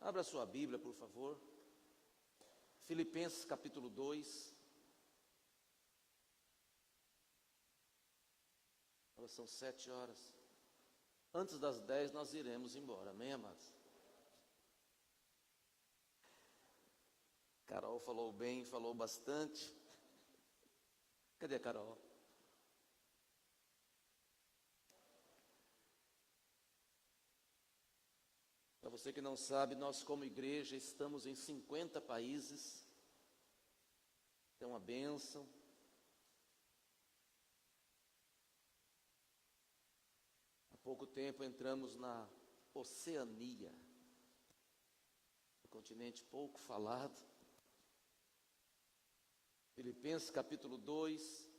Abra sua Bíblia, por favor. Filipenses capítulo 2. Agora são 7 horas. Antes das 10 nós iremos embora, amém, amados? Carol falou bem, falou bastante. Cadê a Carol? Para você que não sabe, nós como igreja estamos em 50 países. É uma bênção. Há pouco tempo entramos na Oceania, um continente pouco falado. Filipenses capítulo 2,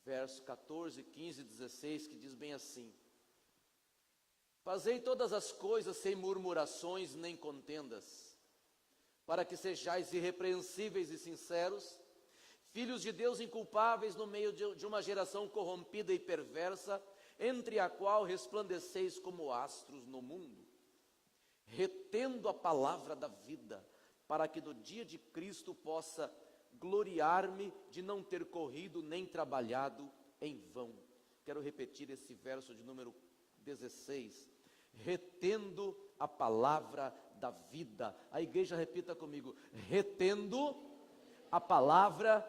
verso 14, 15 e 16, que diz bem assim: Fazei todas as coisas sem murmurações nem contendas, para que sejais irrepreensíveis e sinceros, filhos de Deus inculpáveis no meio de uma geração corrompida e perversa, entre a qual resplandeceis como astros no mundo, retendo a palavra da vida, para que no dia de Cristo possa gloriar-me de não ter corrido nem trabalhado em vão. Quero repetir esse verso de número 16. Retendo a palavra da vida. A igreja repita comigo: retendo a palavra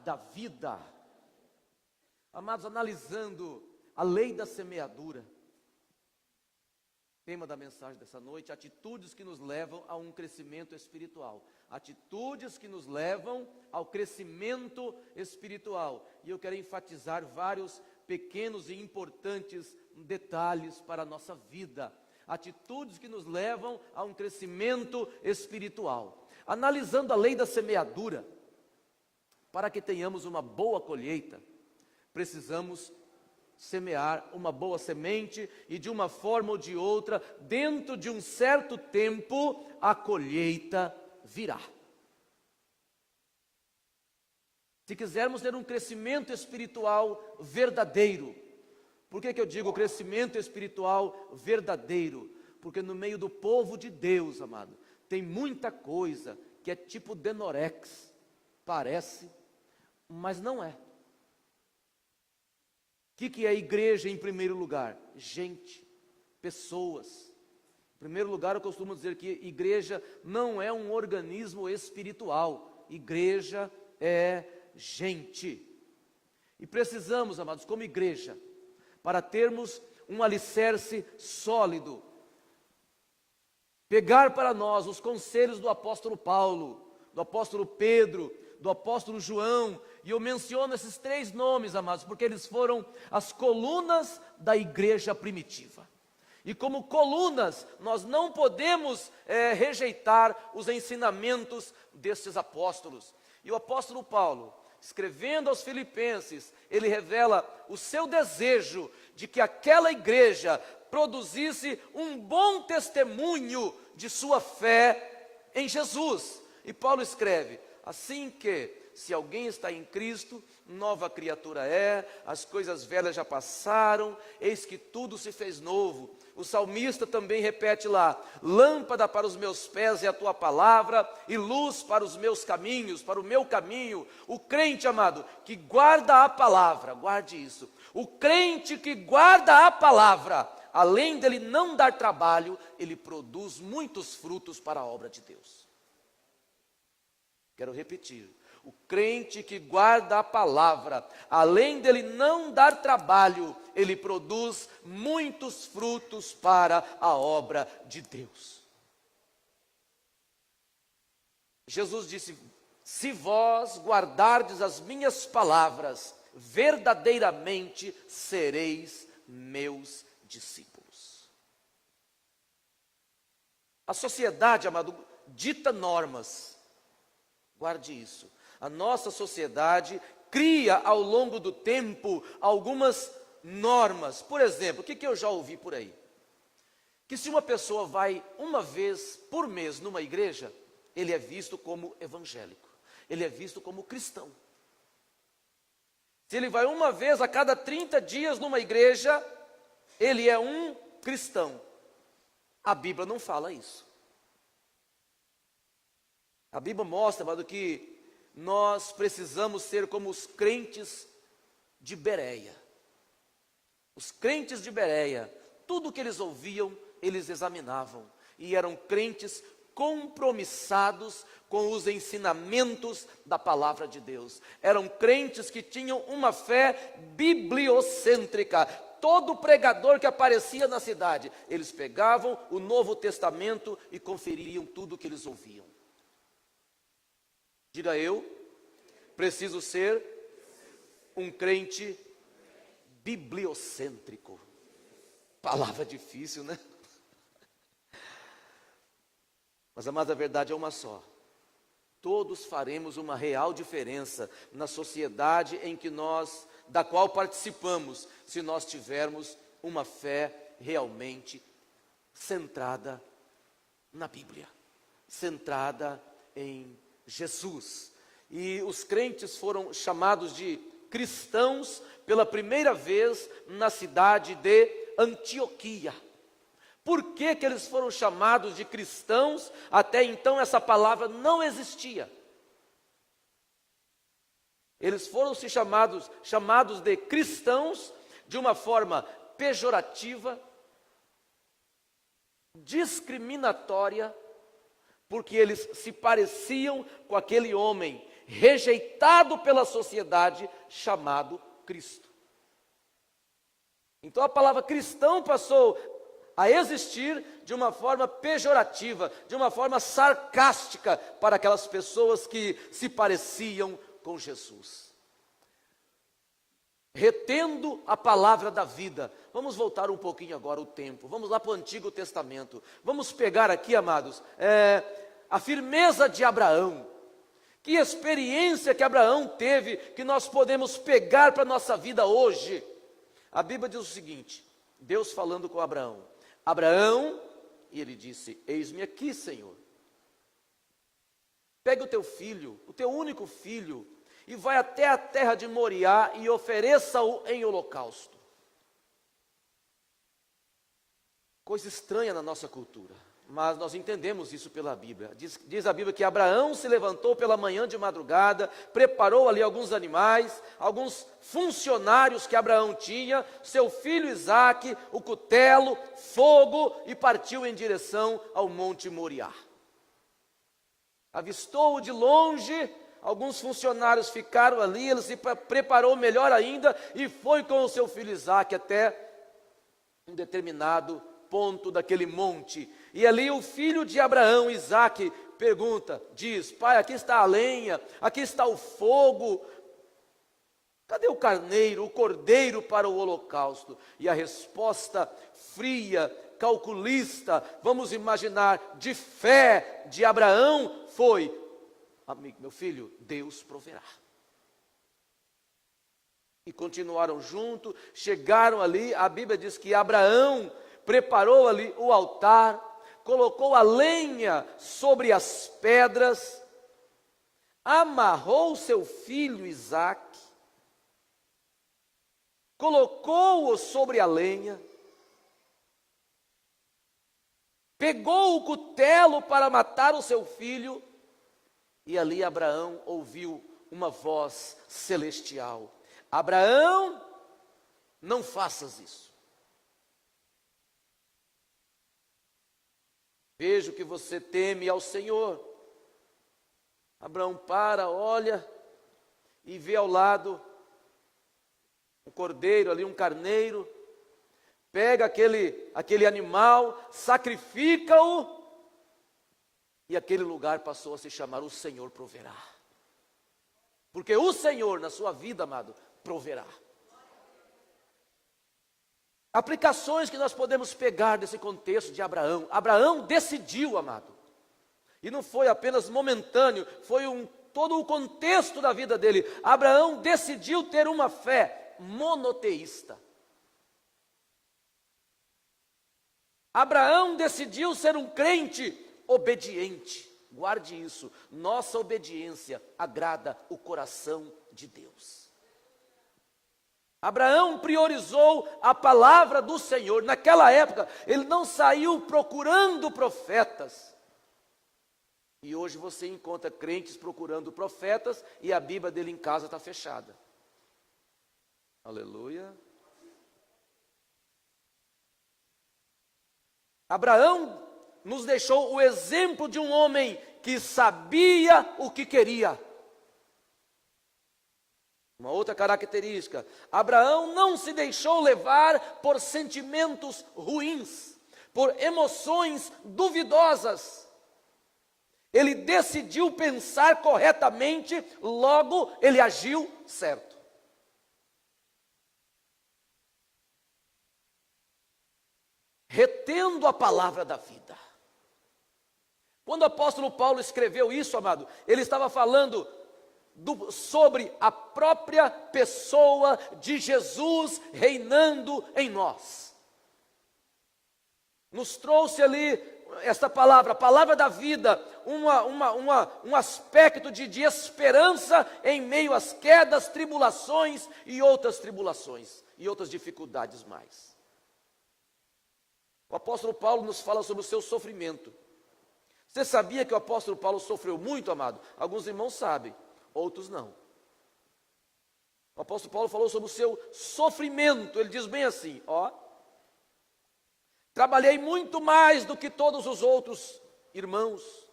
da vida. Amados, analisando a lei da semeadura, tema da mensagem dessa noite: atitudes que nos levam a um crescimento espiritual. Atitudes que nos levam ao crescimento espiritual. E eu quero enfatizar vários pequenos e importantes detalhes para a nossa vida. Atitudes que nos levam a um crescimento espiritual. Analisando a lei da semeadura, para que tenhamos uma boa colheita, precisamos semear uma boa semente, e de uma forma ou de outra, dentro de um certo tempo, a colheita virá. Se quisermos ter um crescimento espiritual verdadeiro, por que eu digo crescimento espiritual verdadeiro? Porque no meio do povo de Deus, amado, tem muita coisa que é tipo Denorex, parece, mas não é. O que é igreja em primeiro lugar? Gente, pessoas. Em primeiro lugar, eu costumo dizer que igreja não é um organismo espiritual. Igreja é gente. E precisamos, amados, como igreja, para termos um alicerce sólido, pegar para nós os conselhos do apóstolo Paulo, do apóstolo Pedro, do apóstolo João. E eu menciono esses 3 nomes, amados, porque eles foram as colunas da igreja primitiva. E como colunas, nós não podemos rejeitar os ensinamentos destes apóstolos. E o apóstolo Paulo, escrevendo aos Filipenses, ele revela o seu desejo de que aquela igreja produzisse um bom testemunho de sua fé em Jesus. E Paulo escreve: assim que, se alguém está em Cristo, nova criatura é, as coisas velhas já passaram, eis que tudo se fez novo. O salmista também repete lá: lâmpada para os meus pés é a tua palavra, e luz para os meus caminhos, para o meu caminho. O crente, amado, que guarda a palavra, guarde isso, o crente que guarda a palavra, além dele não dar trabalho, ele produz muitos frutos para a obra de Deus. Quero repetir: o crente que guarda a palavra, além dele não dar trabalho, ele produz muitos frutos para a obra de Deus. Jesus disse: se vós guardardes as minhas palavras, verdadeiramente sereis meus discípulos. A sociedade, amado, dita normas. Guarde isso. A nossa sociedade cria ao longo do tempo algumas normas. Por exemplo, o que eu já ouvi por aí? Que se uma pessoa vai uma vez por mês numa igreja, ele é visto como evangélico, ele é visto como cristão. Se ele vai uma vez a cada 30 dias numa igreja, ele é um cristão. A Bíblia não fala isso. A Bíblia mostra, amado, que nós precisamos ser como os crentes de Bereia. Os crentes de Bereia, tudo que eles ouviam, eles examinavam. E eram crentes compromissados com os ensinamentos da palavra de Deus. Eram crentes que tinham uma fé bibliocêntrica. Todo pregador que aparecia na cidade, eles pegavam o Novo Testamento e conferiam tudo o que eles ouviam. Diga eu, preciso ser um crente bibliocêntrico. Palavra difícil, né? Mas, amados, a verdade é uma só. Todos faremos uma real diferença na sociedade da qual participamos, se nós tivermos uma fé realmente centrada na Bíblia, centrada em Jesus. E os crentes foram chamados de cristãos pela primeira vez na cidade de Antioquia. Por que que eles foram chamados de cristãos? Até então essa palavra não existia. Eles foram chamados de cristãos de uma forma pejorativa, discriminatória, porque eles se pareciam com aquele homem rejeitado pela sociedade chamado Cristo. Então a palavra cristão passou a existir de uma forma pejorativa, de uma forma sarcástica para aquelas pessoas que se pareciam com Jesus. Retendo a palavra da vida. Vamos voltar um pouquinho agora o tempo. Vamos lá para o Antigo Testamento. Vamos pegar aqui, amados, a firmeza de Abraão. Que experiência que Abraão teve, que nós podemos pegar para a nossa vida hoje. A Bíblia diz o seguinte, Deus falando com Abraão. Abraão, e ele disse, eis-me aqui, Senhor. Pega o teu filho, o teu único filho, e vai até a terra de Moriá e ofereça-o em holocausto. Coisa estranha na nossa cultura, mas nós entendemos isso pela Bíblia. Diz a Bíblia que Abraão se levantou pela manhã de madrugada, preparou ali alguns animais, alguns funcionários que Abraão tinha, seu filho Isaque, o cutelo, fogo, e partiu em direção ao Monte Moriá. Avistou-o de longe, alguns funcionários ficaram ali, ele se preparou melhor ainda e foi com o seu filho Isaque até um determinado ponto daquele monte. E ali o filho de Abraão, Isaque, diz, pai, aqui está a lenha, aqui está o fogo, cadê o carneiro, o cordeiro para o holocausto? E a resposta fria, calculista, vamos imaginar, de fé de Abraão foi, amigo, meu filho, Deus proverá. E continuaram junto, chegaram ali, a Bíblia diz que Abraão preparou ali o altar, colocou a lenha sobre as pedras, amarrou seu filho Isaque, colocou-o sobre a lenha, pegou o cutelo para matar o seu filho, e ali Abraão ouviu uma voz celestial: Abraão, não faças isso. Vejo que você teme ao Senhor. Abraão olha e vê ao lado um cordeiro ali, um carneiro. Pega aquele animal, sacrifica-o, e aquele lugar passou a se chamar O Senhor Proverá. Porque o Senhor, na sua vida, amado, proverá. Aplicações que nós podemos pegar desse contexto de Abraão. Abraão decidiu, amado. E não foi apenas momentâneo, foi todo o contexto da vida dele. Abraão decidiu ter uma fé monoteísta. Abraão decidiu ser um crente obediente. Guarde isso. Nossa obediência agrada o coração de Deus. Abraão priorizou a palavra do Senhor. Naquela época, ele não saiu procurando profetas. E hoje você encontra crentes procurando profetas e a Bíblia dele em casa está fechada. Aleluia. Abraão nos deixou o exemplo de um homem que sabia o que queria. Uma outra característica: Abraão não se deixou levar por sentimentos ruins, por emoções duvidosas. Ele decidiu pensar corretamente, logo ele agiu certo. Retendo a palavra da vida. Quando o apóstolo Paulo escreveu isso, amado, ele estava falando sobre a própria pessoa de Jesus reinando em nós. Nos trouxe ali esta palavra, a palavra da vida, um aspecto de esperança em meio às quedas, tribulações e outras dificuldades mais. O apóstolo Paulo nos fala sobre o seu sofrimento. Você sabia que o apóstolo Paulo sofreu muito, amado? Alguns irmãos sabem, outros não. O apóstolo Paulo falou sobre o seu sofrimento. Ele diz bem assim, ó: trabalhei muito mais do que todos os outros irmãos.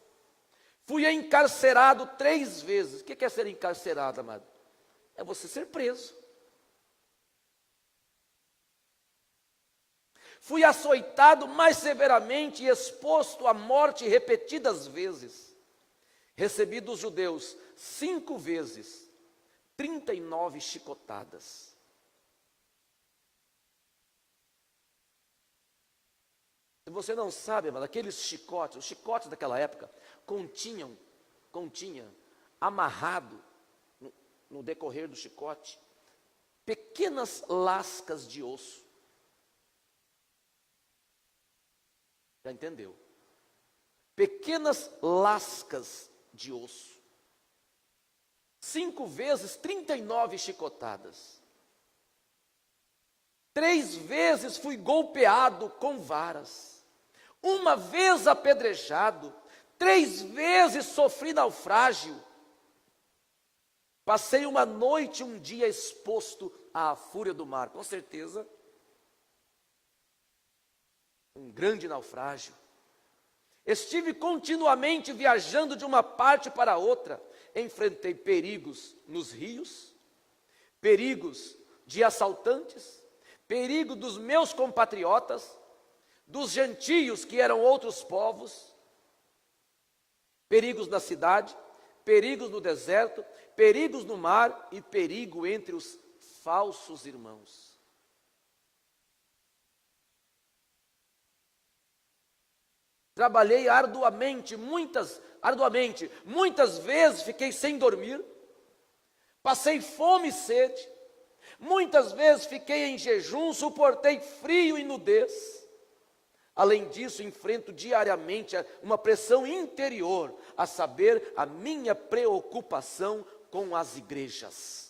Fui encarcerado 3 vezes. O que é ser encarcerado, amado? É você ser preso. Fui açoitado mais severamente e exposto à morte repetidas vezes. Recebi dos judeus 5 vezes 39 chicotadas. Se você não sabe, mas aqueles chicotes, os chicotes daquela época, continha amarrado no decorrer do chicote pequenas lascas de osso. Já entendeu? Pequenas lascas de osso. 5 vezes 39 chicotadas. 3 vezes fui golpeado com varas. 1 vez apedrejado. 3 vezes sofri naufrágio. Passei uma noite, um dia exposto à fúria do mar. Com certeza, um grande naufrágio. Estive continuamente viajando de uma parte para outra. Enfrentei perigos nos rios, perigos de assaltantes, perigo dos meus compatriotas, dos gentios que eram outros povos, perigos na cidade, perigos no deserto, perigos no mar e perigo entre os falsos irmãos. Trabalhei arduamente, muitas vezes fiquei sem dormir, passei fome e sede, muitas vezes fiquei em jejum, suportei frio e nudez. Além disso, enfrento diariamente uma pressão interior, a saber, a minha preocupação com as igrejas.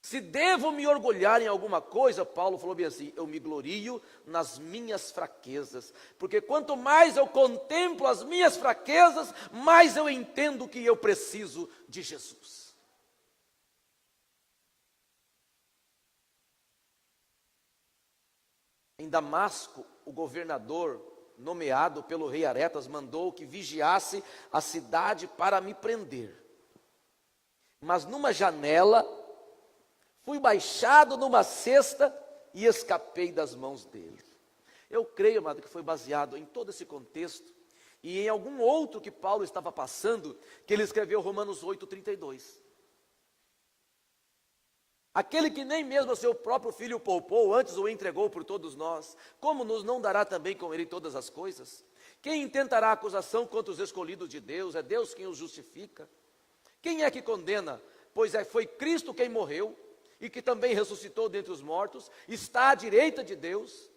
Se devo me orgulhar em alguma coisa, Paulo falou bem assim: eu me glorio nas minhas fraquezas, porque quanto mais eu contemplo as minhas fraquezas, mais eu entendo que eu preciso de Jesus. Em Damasco, o governador, nomeado pelo rei Aretas, mandou que vigiasse a cidade para me prender. Mas numa janela, fui baixado numa cesta e escapei das mãos dele. Eu creio, amado, que foi baseado em todo esse contexto e em algum outro que Paulo estava passando, que ele escreveu Romanos 8:32. Aquele que nem mesmo a seu próprio filho poupou, antes o entregou por todos nós, como nos não dará também com ele todas as coisas? Quem intentará acusação contra os escolhidos de Deus? É Deus quem os justifica. Quem é que condena? Pois foi Cristo quem morreu, e que também ressuscitou dentre os mortos, está à direita de Deus.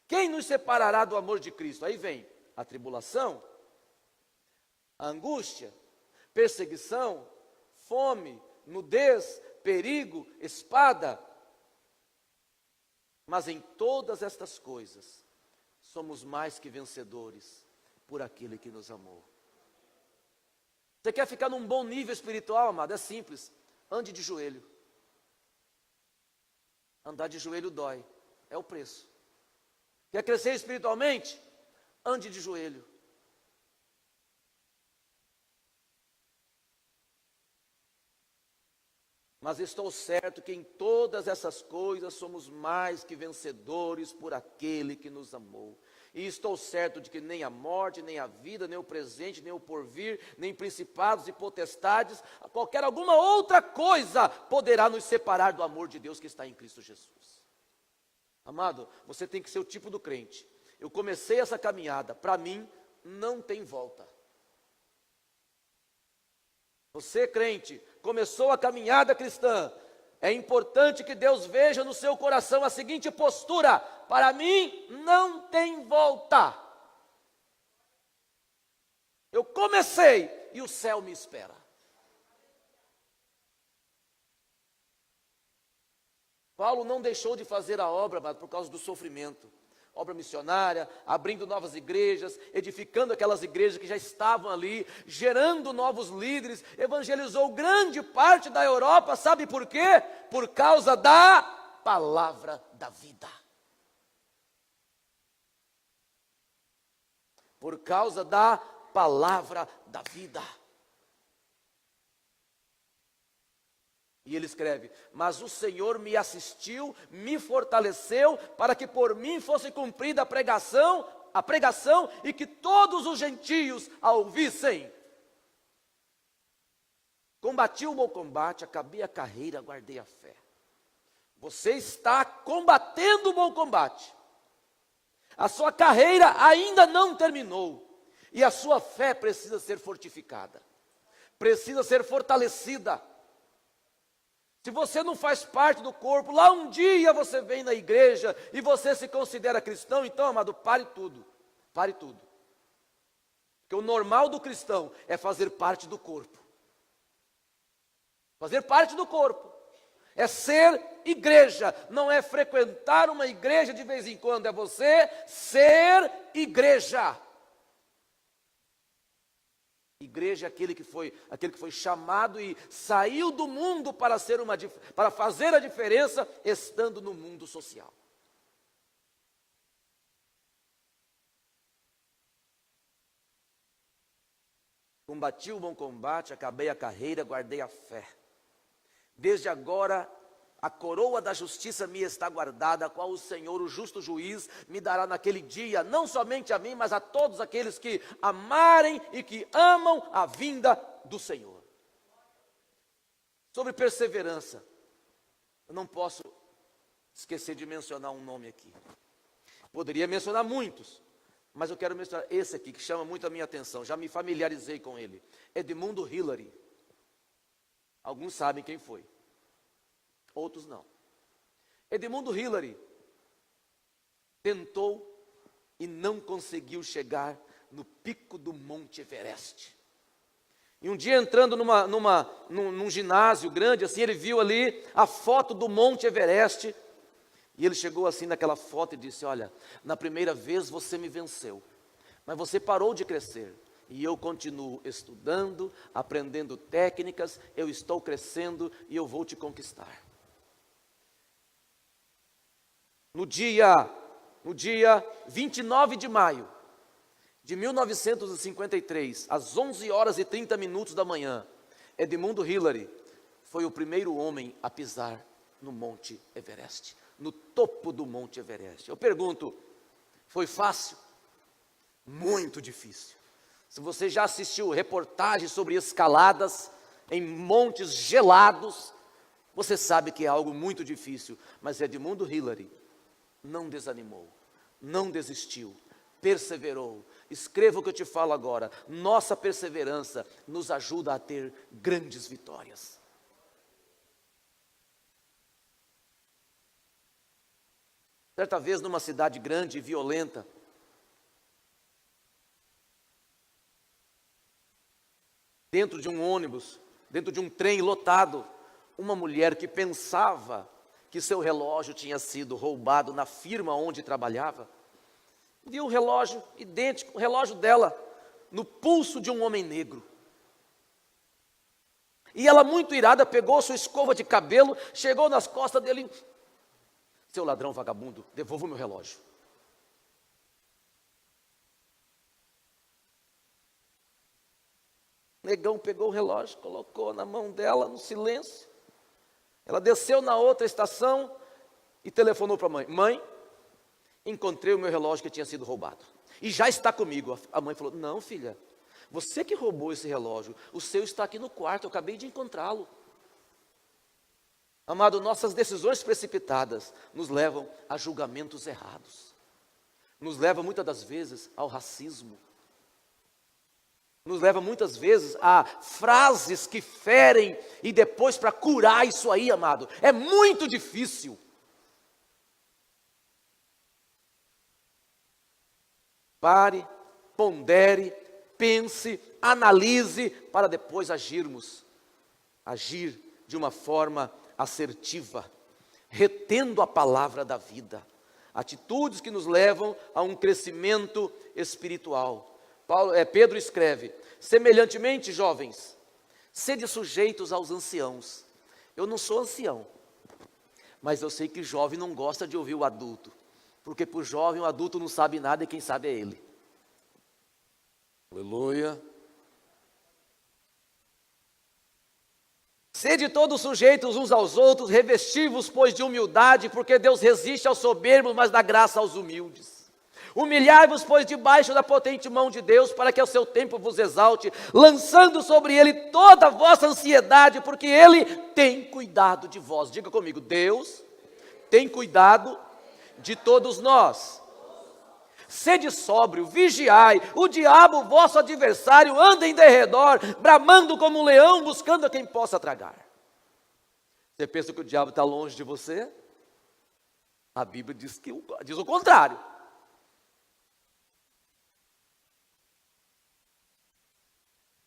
Quem nos separará do amor de Cristo? Aí vem a tribulação, a angústia, perseguição, fome, nudez, perigo, espada. Mas em todas estas coisas, somos mais que vencedores por aquele que nos amou. Você quer ficar num bom nível espiritual, amado? É simples, ande de joelho. Andar de joelho dói, é o preço. Quer crescer espiritualmente? Ande de joelho. Mas estou certo que em todas essas coisas somos mais que vencedores por aquele que nos amou. E estou certo de que nem a morte, nem a vida, nem o presente, nem o porvir, nem principados e potestades, alguma outra coisa poderá nos separar do amor de Deus que está em Cristo Jesus. Amado, você tem que ser o tipo do crente. Eu comecei essa caminhada, para mim não tem volta. Você, crente, começou a caminhada cristã, é importante que Deus veja no seu coração a seguinte postura: para mim não tem volta. Eu comecei e o céu me espera. Paulo não deixou de fazer a obra, mas por causa do sofrimento. Obra missionária, abrindo novas igrejas, edificando aquelas igrejas que já estavam ali, gerando novos líderes, evangelizou grande parte da Europa, sabe por quê? Por causa da palavra da vida. Por causa da palavra da vida. E ele escreve: mas o Senhor me assistiu, me fortaleceu, para que por mim fosse cumprida a pregação, e que todos os gentios a ouvissem. Combati o bom combate, acabei a carreira, guardei a fé. Você está combatendo o bom combate. A sua carreira ainda não terminou, e a sua fé precisa ser fortificada, precisa ser fortalecida. Se você não faz parte do corpo, lá um dia você vem na igreja e você se considera cristão, então, amado, pare tudo. Pare tudo. Porque o normal do cristão é fazer parte do corpo. Fazer parte do corpo. É ser igreja, não é frequentar uma igreja de vez em quando, é você ser igreja. Igreja é aquele que foi chamado e saiu do mundo para fazer a diferença, estando no mundo social. Combati o bom combate, acabei a carreira, guardei a fé. Desde agora a coroa da justiça me está guardada, a qual o Senhor, o justo juiz, me dará naquele dia, não somente a mim, mas a todos aqueles que amarem e que amam a vinda do Senhor. Sobre perseverança, eu não posso esquecer de mencionar um nome aqui. Poderia mencionar muitos, mas eu quero mencionar esse aqui, que chama muito a minha atenção, já me familiarizei com ele. Edmundo Hillary. Alguns sabem quem foi, outros não. Edmundo Hillary tentou e não conseguiu chegar no pico do Monte Everest. E um dia, entrando num ginásio grande, assim, ele viu ali a foto do Monte Everest, e ele chegou assim naquela foto e disse: olha, na primeira vez você me venceu, mas você parou de crescer. E eu continuo estudando, aprendendo técnicas, eu estou crescendo e eu vou te conquistar. No dia 29 de maio de 1953, às 11 horas e 30 minutos da manhã, Edmundo Hillary foi o primeiro homem a pisar no Monte Everest, no topo do Monte Everest. Eu pergunto, foi fácil? Muito difícil. Se você já assistiu reportagens sobre escaladas em montes gelados, você sabe que é algo muito difícil. Mas Edmundo Hillary não desanimou, não desistiu, perseverou. Escreva o que eu te falo agora. Nossa perseverança nos ajuda a ter grandes vitórias. Certa vez, numa cidade grande e violenta, dentro de um ônibus, dentro de um trem lotado, uma mulher que pensava que seu relógio tinha sido roubado na firma onde trabalhava, viu um relógio idêntico, o relógio dela, no pulso de um homem negro. E ela, muito irada, pegou sua escova de cabelo, chegou nas costas dele: seu ladrão vagabundo, devolva o meu relógio. O negão pegou o relógio, colocou na mão dela, no silêncio. Ela desceu na outra estação e telefonou para a mãe: mãe, encontrei o meu relógio que tinha sido roubado. E já está comigo. A mãe falou: não, filha, você que roubou esse relógio, o seu está aqui no quarto, eu acabei de encontrá-lo. Amado, nossas decisões precipitadas nos levam a julgamentos errados. Nos leva muitas das vezes ao racismo. Nos leva muitas vezes a frases que ferem, e depois para curar isso aí, amado, é muito difícil. Pare, pondere, pense, analise, para depois agirmos. Agir de uma forma assertiva, retendo a palavra da vida. Atitudes que nos levam a um crescimento espiritual. Pedro escreve: semelhantemente, jovens, sede sujeitos aos anciãos. Eu não sou ancião, mas eu sei que jovem não gosta de ouvir o adulto, porque para o jovem o adulto não sabe nada e quem sabe é ele. Aleluia. Sede todos sujeitos uns aos outros, revesti-vos, pois, de humildade, porque Deus resiste aos soberbos, mas dá graça aos humildes. Humilhai-vos, pois, debaixo da potente mão de Deus, para que ao seu tempo vos exalte, lançando sobre Ele toda a vossa ansiedade, porque Ele tem cuidado de vós. Diga comigo: Deus tem cuidado de todos nós. Sede sóbrio, vigiai, o diabo, vosso adversário, anda em derredor, bramando como um leão, buscando a quem possa tragar. Você pensa que o diabo está longe de você? A Bíblia diz o contrário.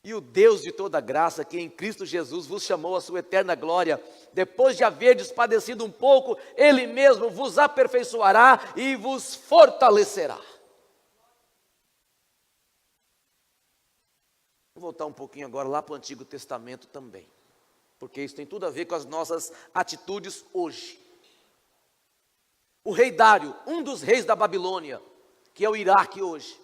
E o Deus de toda graça, que em Cristo Jesus vos chamou à sua eterna glória, depois de haverdes padecido um pouco, Ele mesmo vos aperfeiçoará e vos fortalecerá. Vou voltar um pouquinho agora lá para o Antigo Testamento também, porque isso tem tudo a ver com as nossas atitudes hoje. O rei Dário, um dos reis da Babilônia, que é o Iraque hoje,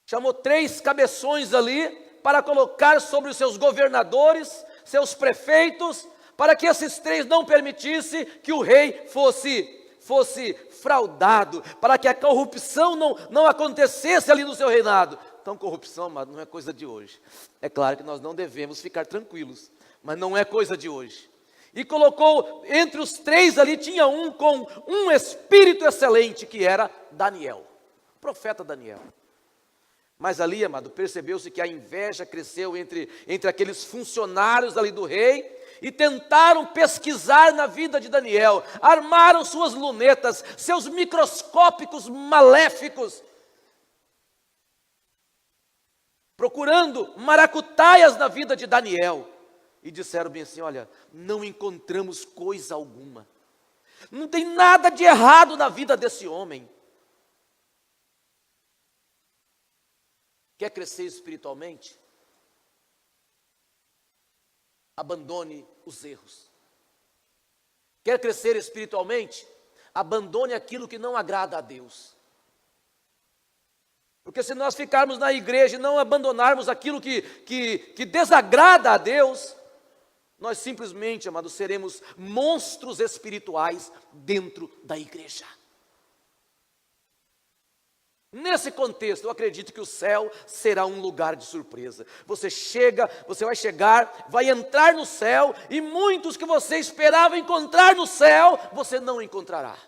chamou 3 cabeções ali para colocar sobre os seus governadores, seus prefeitos, para que esses 3 não permitissem que o rei fosse fraudado, para que a corrupção não acontecesse ali no seu reinado. Então, corrupção, amado, não é coisa de hoje. É claro que nós não devemos ficar tranquilos, mas não é coisa de hoje. E colocou entre os 3 ali, tinha um com um espírito excelente, que era Daniel, o profeta Daniel. Mas ali, amado, percebeu-se que a inveja cresceu entre aqueles funcionários ali do rei, e tentaram pesquisar na vida de Daniel, armaram suas lunetas, seus microscópicos maléficos, procurando maracutaias na vida de Daniel, e disseram bem assim: olha, não encontramos coisa alguma, não tem nada de errado na vida desse homem. Quer crescer espiritualmente? Abandone os erros. Quer crescer espiritualmente? Abandone aquilo que não agrada a Deus. Porque se nós ficarmos na igreja e não abandonarmos aquilo que desagrada a Deus, nós simplesmente, amados, seremos monstros espirituais dentro da igreja. Nesse contexto, eu acredito que o céu será um lugar de surpresa. Você vai chegar, vai entrar no céu, e muitos que você esperava encontrar no céu, você não encontrará.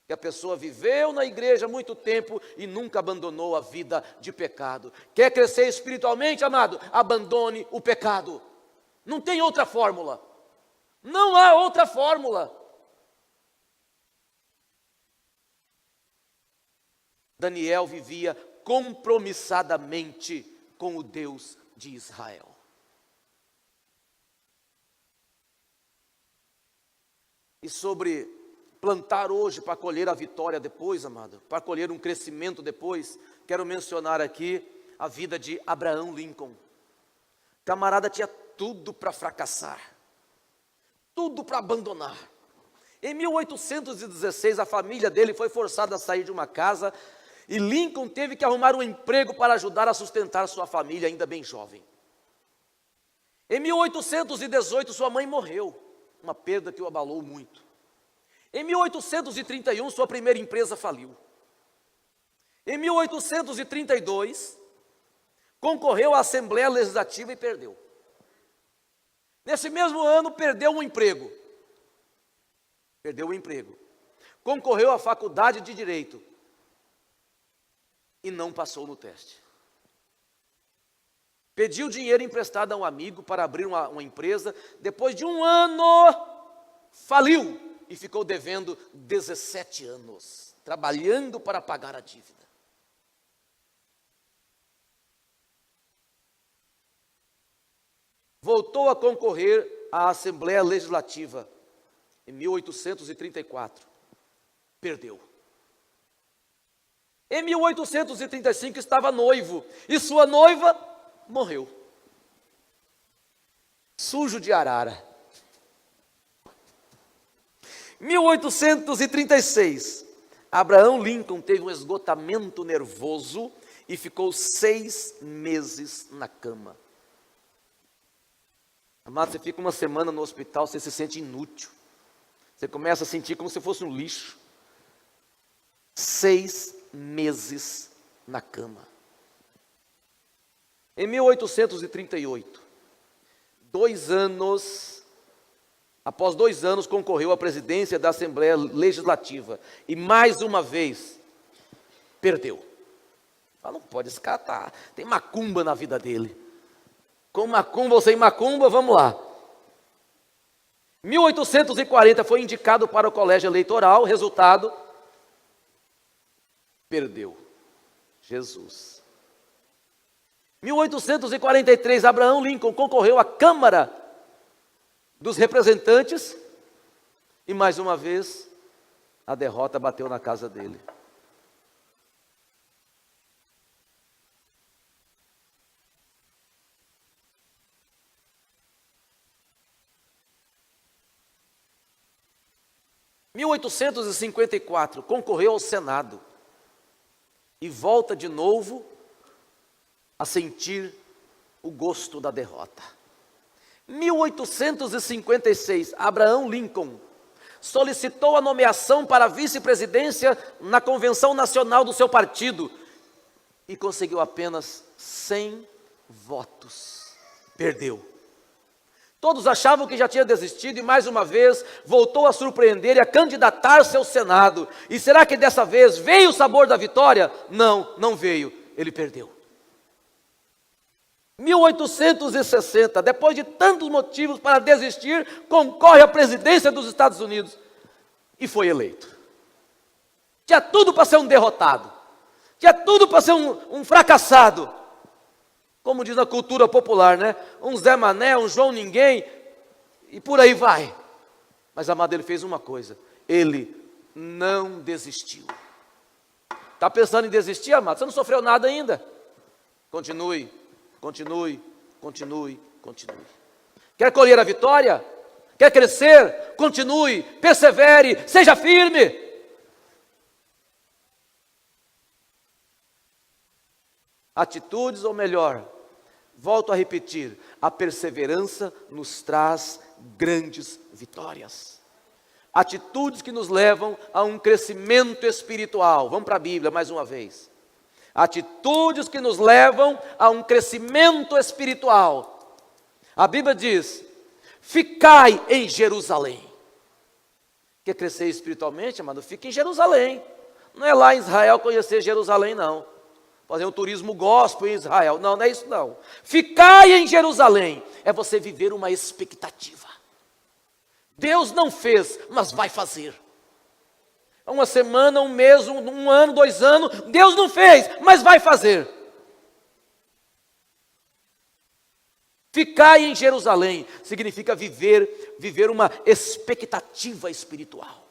Que a pessoa viveu na igreja há muito tempo e nunca abandonou a vida de pecado. Quer crescer espiritualmente, amado? Abandone o pecado. Não tem outra fórmula. Não há outra fórmula. Daniel vivia compromissadamente com o Deus de Israel. E sobre plantar hoje para colher a vitória depois, amado, para colher um crescimento depois, quero mencionar aqui a vida de Abraham Lincoln. Camarada tinha tudo para fracassar, tudo para abandonar. Em 1816, a família dele foi forçada a sair de uma casa e Lincoln teve que arrumar um emprego para ajudar a sustentar sua família, ainda bem jovem. Em 1818, sua mãe morreu, uma perda que o abalou muito. Em 1831, sua primeira empresa faliu. Em 1832, concorreu à Assembleia Legislativa e perdeu. Nesse mesmo ano, perdeu um emprego. Perdeu o emprego. Concorreu à Faculdade de Direito e não passou no teste. Pediu dinheiro emprestado a um amigo para abrir uma empresa. Depois de um ano, faliu e ficou devendo 17 anos, trabalhando para pagar a dívida. Voltou a concorrer à Assembleia Legislativa em 1834. Perdeu. Em 1835 estava noivo e sua noiva morreu. Sujo de arara. 1836, Abraham Lincoln teve um esgotamento nervoso e ficou 6 meses na cama. Amado, você fica uma semana no hospital, você se sente inútil. Você começa a sentir como se fosse um lixo. 6 meses na cama. Em 1838, após 2 anos, concorreu à presidência da Assembleia Legislativa e mais uma vez perdeu. Mas não pode escatar, tem macumba na vida dele. Com macumba ou sem macumba, vamos lá. 1840 foi indicado para o colégio eleitoral, resultado, perdeu. Jesus. 1843, Abraham Lincoln concorreu à Câmara dos Representantes e mais uma vez a derrota bateu na casa dele. Em 1854, concorreu ao Senado e volta de novo a sentir o gosto da derrota. 1856, Abraham Lincoln solicitou a nomeação para a vice-presidência na convenção nacional do seu partido e conseguiu apenas 100 votos. Perdeu. Todos achavam que já tinha desistido e mais uma vez voltou a surpreender e a candidatar-se ao Senado. E será que dessa vez veio o sabor da vitória? Não, não veio. Ele perdeu. 1860, depois de tantos motivos para desistir, concorre à presidência dos Estados Unidos e foi eleito. Tinha tudo para ser um derrotado. Tinha tudo para ser um fracassado. Como diz na cultura popular, né? Um Zé Mané, um João Ninguém, e por aí vai. Mas, amado, ele fez uma coisa. Ele não desistiu. Está pensando em desistir, amado? Você não sofreu nada ainda. Continue, continue, continue, continue. Quer colher a vitória? Quer crescer? Continue, persevere, seja firme. Atitudes, ou melhor, volto a repetir, a perseverança nos traz grandes vitórias. Atitudes que nos levam a um crescimento espiritual. Vamos para a Bíblia mais uma vez. Atitudes que nos levam a um crescimento espiritual. A Bíblia diz: ficai em Jerusalém. Quer crescer espiritualmente, amado? Fique em Jerusalém. Não é lá em Israel conhecer Jerusalém, não. Fazer um turismo gospel em Israel. Não, não é isso não. Ficai em Jerusalém é você viver uma expectativa. Deus não fez, mas vai fazer. Uma semana, um mês, um ano, 2 anos, Deus não fez, mas vai fazer. Ficai em Jerusalém significa viver uma expectativa espiritual.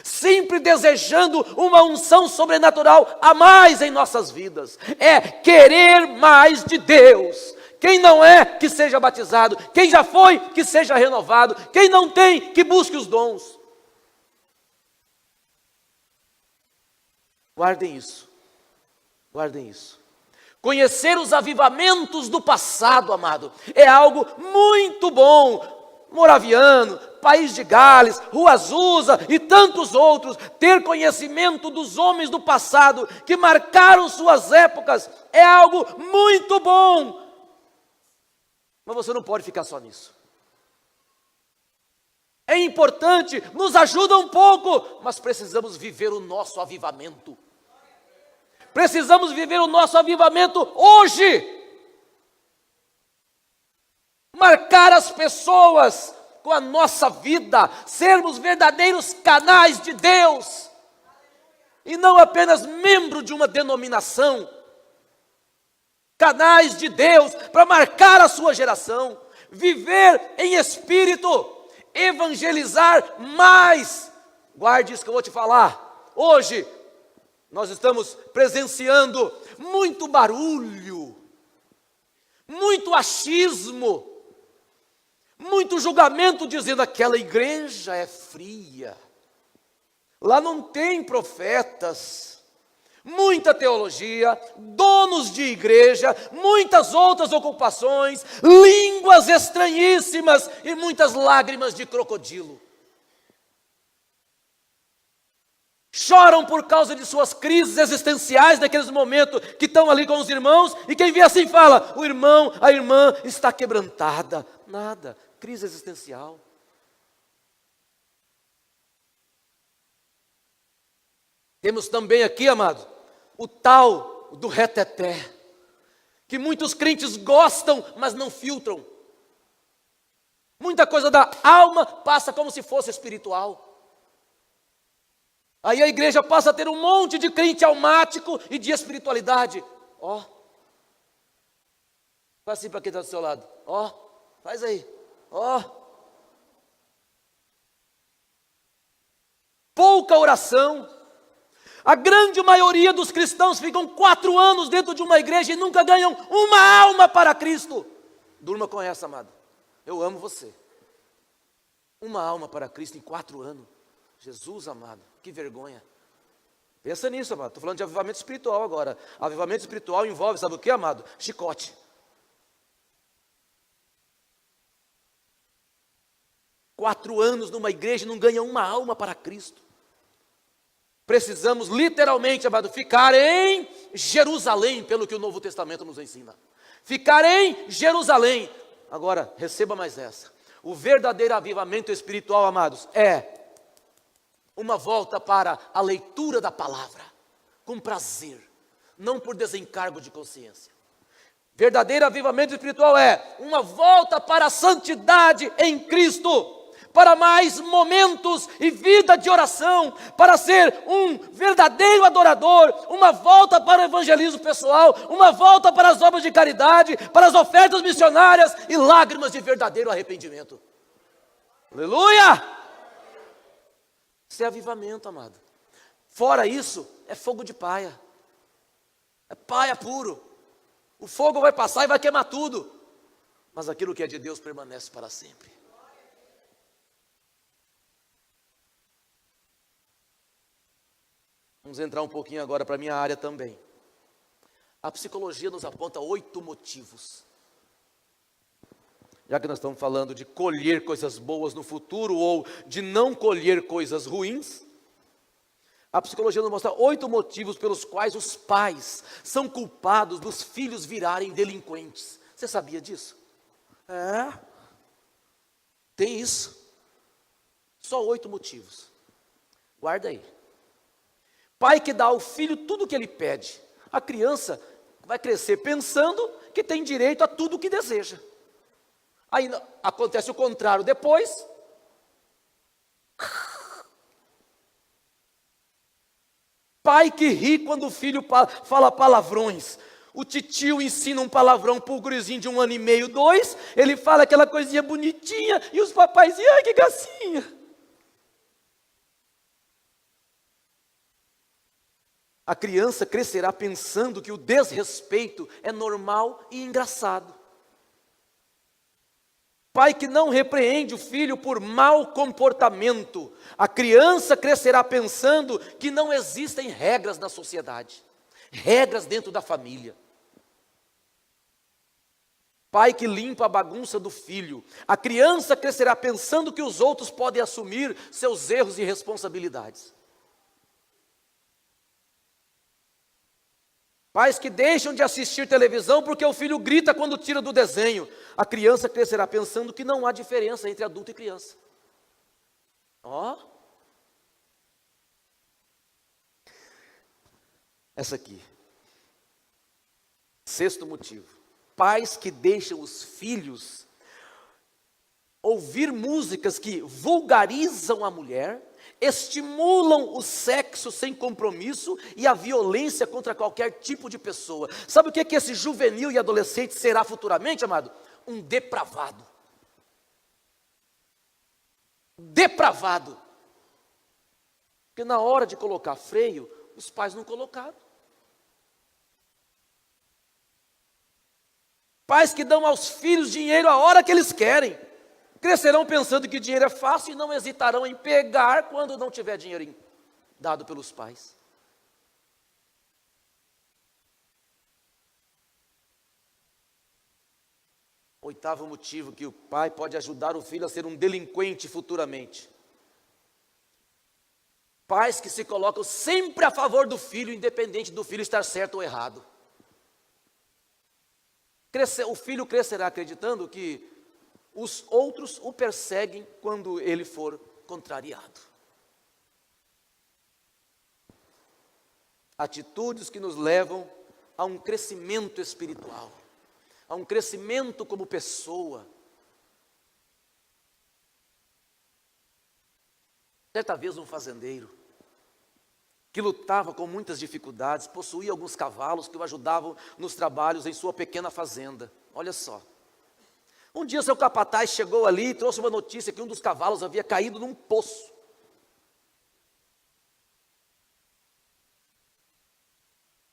sempre desejando uma unção sobrenatural a mais em nossas vidas. É querer mais de Deus. Quem não é, que seja batizado. Quem já foi, que seja renovado. Quem não tem, que busque os dons. Guardem isso. Guardem isso. Conhecer os avivamentos do passado, amado, é algo muito bom. Moraviano, País de Gales, Rua Azusa e tantos outros. Ter conhecimento dos homens do passado que marcaram suas épocas é algo muito bom. Mas você não pode ficar só nisso. É importante, nos ajuda um pouco, mas precisamos viver o nosso avivamento. Precisamos viver o nosso avivamento hoje. Marcar as pessoas com a nossa vida, sermos verdadeiros canais de Deus, e não apenas membro de uma denominação. Canais de Deus para marcar a sua geração, viver em espírito, evangelizar mais. Guarde isso que eu vou te falar. Hoje nós estamos presenciando muito barulho, muito achismo, muito julgamento dizendo aquela igreja é fria, lá não tem profetas, muita teologia, donos de igreja, muitas outras ocupações, línguas estranhíssimas e muitas lágrimas de crocodilo. Choram por causa de suas crises existenciais naqueles momentos que estão ali com os irmãos, e quem vê assim fala, o irmão, a irmã está quebrantada. Nada, crise existencial. Temos também aqui, amado, o tal do reteté, que muitos crentes gostam, mas não filtram. Muita coisa da alma passa como se fosse espiritual. Aí a igreja passa a ter um monte de crente almático e de espiritualidade. Ó, faz assim para quem está do seu lado. Ó, faz aí. Ó, pouca oração. A grande maioria dos cristãos ficam 4 anos dentro de uma igreja e nunca ganham uma alma para Cristo. Durma com essa, amado. Eu amo você. Uma alma para Cristo em 4 anos. Jesus amado, que vergonha. Pensa nisso, amado. Estou falando de avivamento espiritual agora. Avivamento espiritual envolve, sabe o que, amado? Chicote. 4 anos numa igreja e não ganha uma alma para Cristo. Precisamos literalmente, amado, ficar em Jerusalém, pelo que o Novo Testamento nos ensina. Ficar em Jerusalém. Agora, receba mais essa. O verdadeiro avivamento espiritual, amados, é uma volta para a leitura da palavra, com prazer, não por desencargo de consciência. Verdadeiro avivamento espiritual é uma volta para a santidade em Cristo, para mais momentos e vida de oração, para ser um verdadeiro adorador, uma volta para o evangelismo pessoal, uma volta para as obras de caridade, para as ofertas missionárias e lágrimas de verdadeiro arrependimento. Aleluia! Isso é avivamento, amado. Fora isso, é fogo de paia. É paia puro. O fogo vai passar e vai queimar tudo. Mas aquilo que é de Deus permanece para sempre. Vamos entrar um pouquinho agora para a minha área também. A psicologia nos aponta 8 motivos. Já que nós estamos falando de colher coisas boas no futuro ou de não colher coisas ruins, a psicologia nos mostra 8 motivos pelos quais os pais são culpados dos filhos virarem delinquentes. Você sabia disso? É. Tem isso. Só 8 motivos. Guarda aí. Pai que dá ao filho tudo o que ele pede. A criança vai crescer pensando que tem direito a tudo o que deseja. Aí acontece o contrário depois. Pai que ri quando o filho fala palavrões. O titio ensina um palavrão para o gurizinho de 1 ano e meio, 2. Ele fala aquela coisinha bonitinha e os papais dizem, ai que gracinha. A criança crescerá pensando que o desrespeito é normal e engraçado. Pai que não repreende o filho por mau comportamento, a criança crescerá pensando que não existem regras na sociedade, regras dentro da família. Pai que limpa a bagunça do filho, a criança crescerá pensando que os outros podem assumir seus erros e responsabilidades. Pais que deixam de assistir televisão porque o filho grita quando tira do desenho. A criança crescerá pensando que não há diferença entre adulto e criança. Ó. Essa aqui. Sexto motivo. Pais que deixam os filhos ouvir músicas que vulgarizam a mulher, estimulam o sexo sem compromisso e a violência contra qualquer tipo de pessoa. Sabe o que esse juvenil e adolescente será futuramente, amado? Um depravado. Depravado. Porque na hora de colocar freio, os pais não colocaram. Pais que dão aos filhos dinheiro a hora que eles querem. Crescerão pensando que dinheiro é fácil e não hesitarão em pegar quando não tiver dinheiro dado pelos pais. Oitavo motivo que o pai pode ajudar o filho a ser um delinquente futuramente. Pais que se colocam sempre a favor do filho, independente do filho estar certo ou errado. O filho crescerá acreditando que os outros o perseguem quando ele for contrariado. Atitudes que nos levam a um crescimento espiritual, a um crescimento como pessoa. Certa vez um fazendeiro, que lutava com muitas dificuldades, possuía alguns cavalos que o ajudavam nos trabalhos em sua pequena fazenda. Olha só. Um dia seu capataz chegou ali e trouxe uma notícia que um dos cavalos havia caído num poço.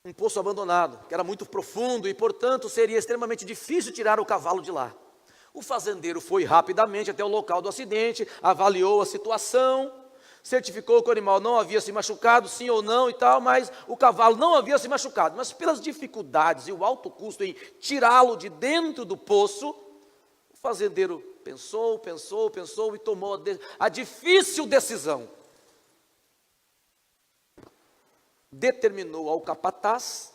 Um poço abandonado, que era muito profundo e, portanto, seria extremamente difícil tirar o cavalo de lá. O fazendeiro foi rapidamente até o local do acidente, avaliou a situação, certificou que o animal não havia se machucado, sim ou não e tal, mas o cavalo não havia se machucado. Mas pelas dificuldades e o alto custo em tirá-lo de dentro do poço, o fazendeiro pensou e tomou a difícil decisão. Determinou ao capataz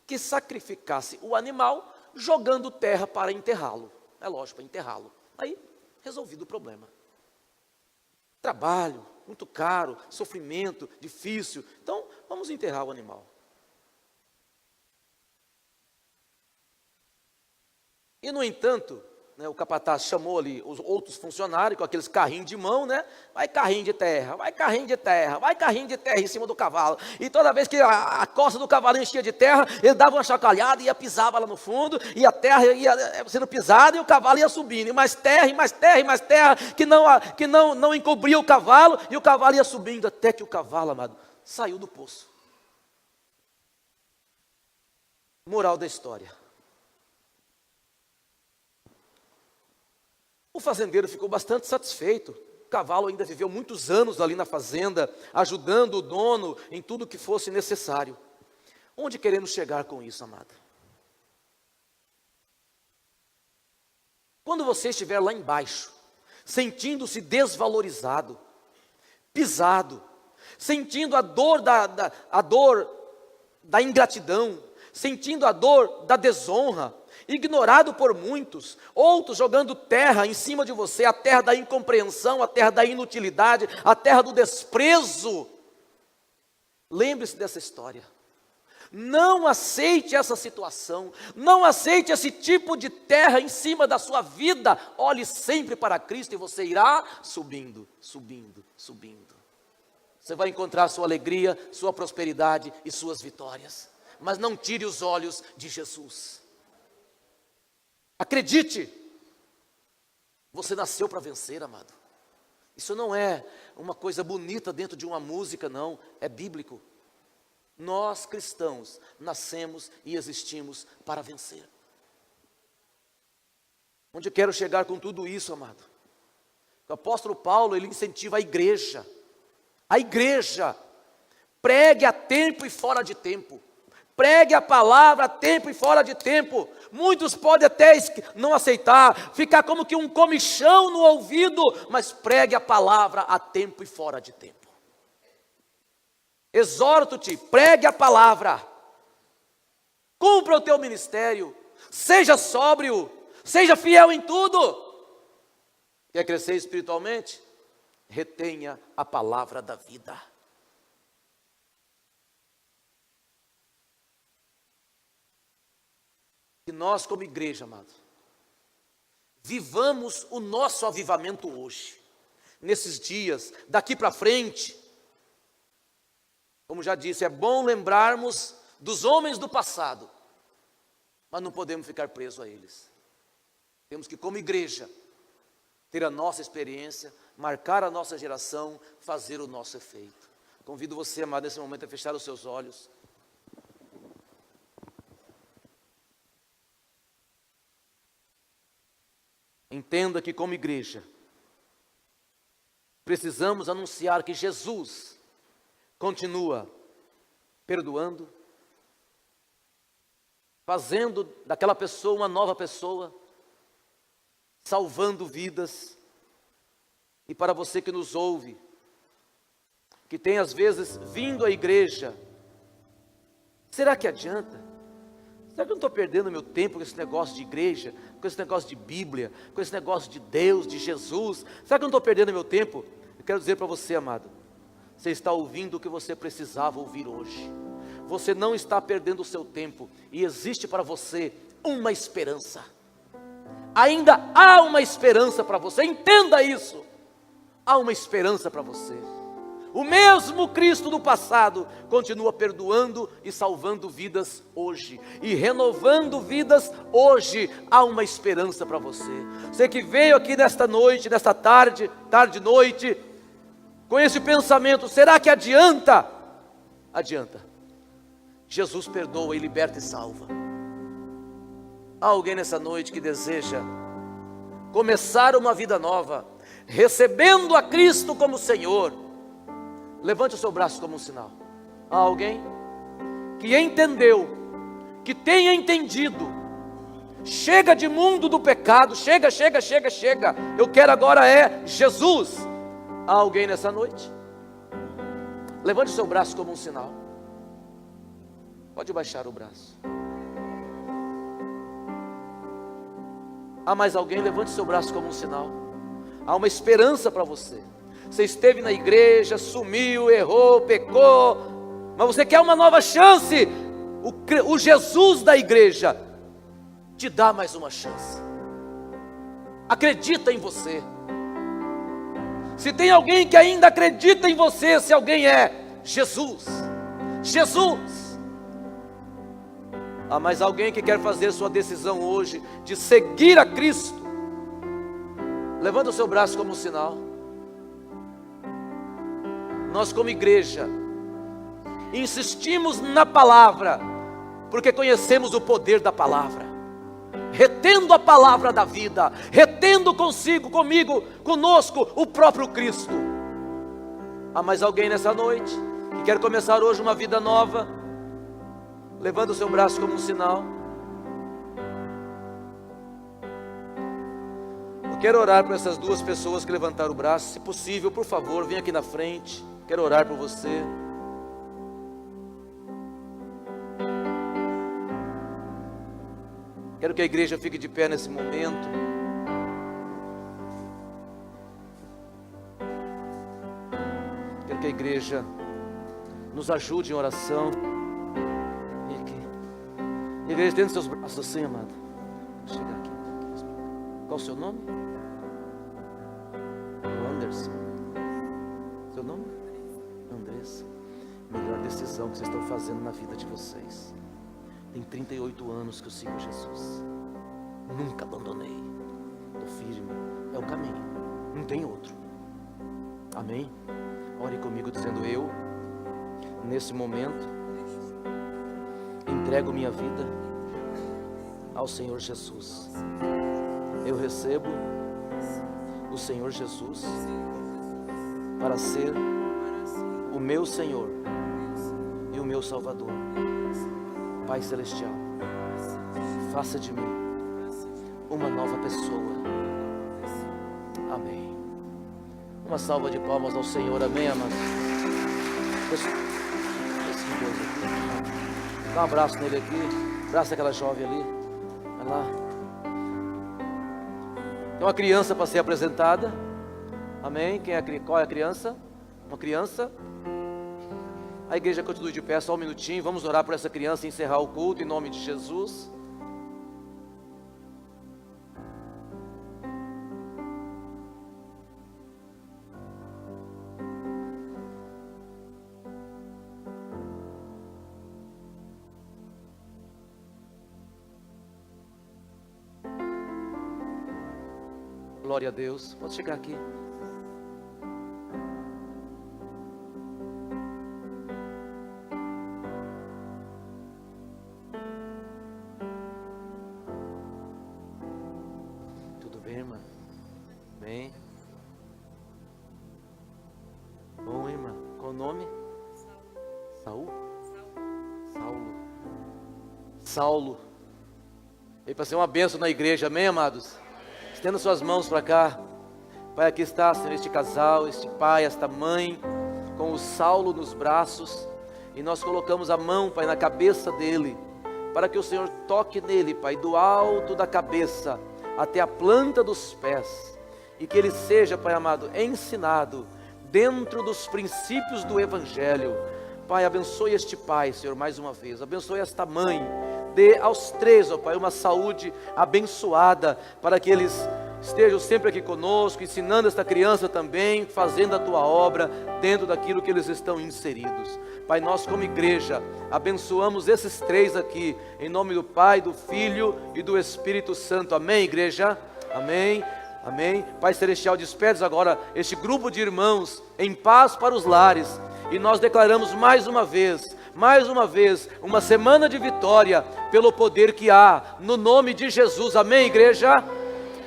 que sacrificasse o animal jogando terra para enterrá-lo. É lógico, para enterrá-lo. Aí, resolvido o problema. Trabalho, muito caro, sofrimento, difícil. Então, vamos enterrar o animal. E, no entanto, o capataz chamou ali os outros funcionários com aqueles carrinhos de mão, vai carrinho de terra, vai carrinho de terra, vai carrinho de terra em cima do cavalo. E toda vez que a costa do cavalo enchia de terra, ele dava uma chacoalhada e pisava lá no fundo, e a terra ia sendo pisada e o cavalo ia subindo. E mais terra, e mais terra, e mais terra, que não encobria o cavalo, e o cavalo ia subindo, até que o cavalo, amado, saiu do poço. Moral da história. O fazendeiro ficou bastante satisfeito. O cavalo ainda viveu muitos anos ali na fazenda, ajudando o dono em tudo que fosse necessário. Onde queremos chegar com isso, amado? Quando você estiver lá embaixo, sentindo-se desvalorizado, pisado, sentindo a dor da ingratidão, sentindo a dor da desonra, ignorado por muitos, outros jogando terra em cima de você, a terra da incompreensão, a terra da inutilidade, a terra do desprezo. Lembre-se dessa história. Não aceite essa situação, não aceite esse tipo de terra em cima da sua vida. Olhe sempre para Cristo e você irá subindo, subindo, subindo. Você vai encontrar sua alegria, sua prosperidade e suas vitórias. Mas não tire os olhos de Jesus. Acredite, você nasceu para vencer, amado. Isso não é uma coisa bonita dentro de uma música, não, é bíblico. Nós cristãos nascemos e existimos para vencer. Onde eu quero chegar com tudo isso, amado? O apóstolo Paulo, ele incentiva a igreja, pregue a tempo e fora de tempo, pregue a palavra a tempo e fora de tempo. Muitos podem até não aceitar, ficar como que um comichão no ouvido, mas pregue a palavra a tempo e fora de tempo. Exorto-te, pregue a palavra, cumpra o teu ministério, seja sóbrio, seja fiel em tudo. Quer crescer espiritualmente? Retenha a palavra da vida. E nós como igreja, amado, vivamos o nosso avivamento hoje, nesses dias, daqui para frente. Como já disse, é bom lembrarmos dos homens do passado, mas não podemos ficar presos a eles. Temos que, como igreja, ter a nossa experiência, marcar a nossa geração, fazer o nosso efeito. Convido você, amado, nesse momento a fechar os seus olhos. Entenda que, como igreja, precisamos anunciar que Jesus continua perdoando, fazendo daquela pessoa uma nova pessoa, salvando vidas. E para você que nos ouve, que tem às vezes vindo à igreja, será que adianta? Será que eu não estou perdendo meu tempo com esse negócio de igreja, com esse negócio de Bíblia, com esse negócio de Deus, de Jesus? Será que eu não estou perdendo meu tempo? Eu quero dizer para você, amado, você está ouvindo o que você precisava ouvir hoje. Você não está perdendo o seu tempo, e existe para você uma esperança. Ainda há uma esperança para você, entenda isso. Há uma esperança para você. O mesmo Cristo do passado continua perdoando e salvando vidas hoje, e renovando vidas hoje. Há uma esperança para você. Você que veio aqui nesta noite, nesta tarde, noite, com esse pensamento, será que adianta? Adianta. Jesus perdoa e liberta e salva. Há alguém nessa noite que deseja começar uma vida nova, recebendo a Cristo como Senhor? Levante o seu braço como um sinal. Há alguém que entendeu, que tenha entendido, chega de mundo do pecado, chega, eu quero agora é Jesus. Há alguém nessa noite? Levante o seu braço como um sinal. Pode baixar o braço. Há mais alguém? Levante o seu braço como um sinal. Há uma esperança para você. Você esteve na igreja, sumiu, errou, pecou, mas você quer uma nova chance. O Jesus da igreja te dá mais uma chance. Acredita em você. Se tem alguém que ainda acredita em você, esse alguém é Jesus. Jesus. Há mais alguém que quer fazer sua decisão hoje de seguir a Cristo? Levanta o seu braço como um sinal. Nós como igreja insistimos na palavra, porque conhecemos o poder da palavra, retendo a palavra da vida, retendo consigo, comigo, conosco o próprio Cristo. Há mais alguém nessa noite que quer começar hoje uma vida nova? Levanta o seu braço como um sinal. Eu quero orar por essas duas pessoas que levantaram o braço. Se possível, por favor, venha aqui na frente. Quero orar por você. Quero que a igreja fique de pé nesse momento. Quero que a igreja nos ajude em oração. Vem aqui. Igreja, dentro dos seus braços assim, amado. Vou chegar aqui. Qual o seu nome? Anderson. Seu nome? Andressa. Melhor decisão que vocês estão fazendo na vida de vocês. Tem 38 anos que eu sigo Jesus. Nunca abandonei. Estou firme. É o caminho. Não tem outro. Amém? Ore comigo dizendo: eu, nesse momento, entrego minha vida ao Senhor Jesus. Eu recebo o Senhor Jesus para ser o meu Senhor e o meu Salvador. Pai Celestial, faça de mim uma nova pessoa. Amém. Uma salva de palmas ao Senhor, amém, amados? Dá um abraço nele aqui, abraça aquela jovem ali, vai lá. Tem uma criança para ser apresentada, amém? Qual é a criança? Uma criança. A igreja continua de pé, só um minutinho, vamos orar por essa criança e encerrar o culto em nome de Jesus. Glória a Deus. Pode chegar aqui. Tudo bem, irmã? Bem? Bom, irmã. Qual o nome? Saul? Saulo. Veio para ser uma bênção na igreja, amém, amados? Estenda suas mãos para cá. Pai, aqui está, Senhor, este casal, este pai, esta mãe, com o Saulo nos braços. E nós colocamos a mão, Pai, na cabeça dele, para que o Senhor toque nele, Pai, do alto da cabeça até a planta dos pés. E que ele seja, Pai amado, ensinado dentro dos princípios do Evangelho. Pai, abençoe este pai, Senhor, mais uma vez. Abençoe esta mãe. Dê aos três, ó Pai, uma saúde abençoada, para que eles estejam sempre aqui conosco, ensinando esta criança também, fazendo a Tua obra, dentro daquilo que eles estão inseridos. Pai, nós como igreja, abençoamos esses três aqui, em nome do Pai, do Filho e do Espírito Santo. Amém, igreja? Amém. Amém. Pai Celestial, despedes agora este grupo de irmãos em paz para os lares, e nós declaramos mais uma vez, uma semana de vitória, pelo poder que há, no nome de Jesus, amém, igreja?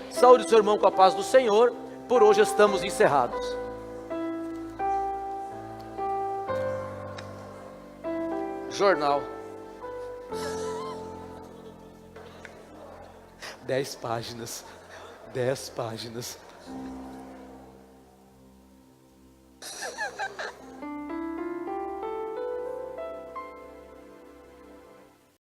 Saúde seu irmão com a paz do Senhor. Por hoje estamos encerrados. Jornal. 10 páginas.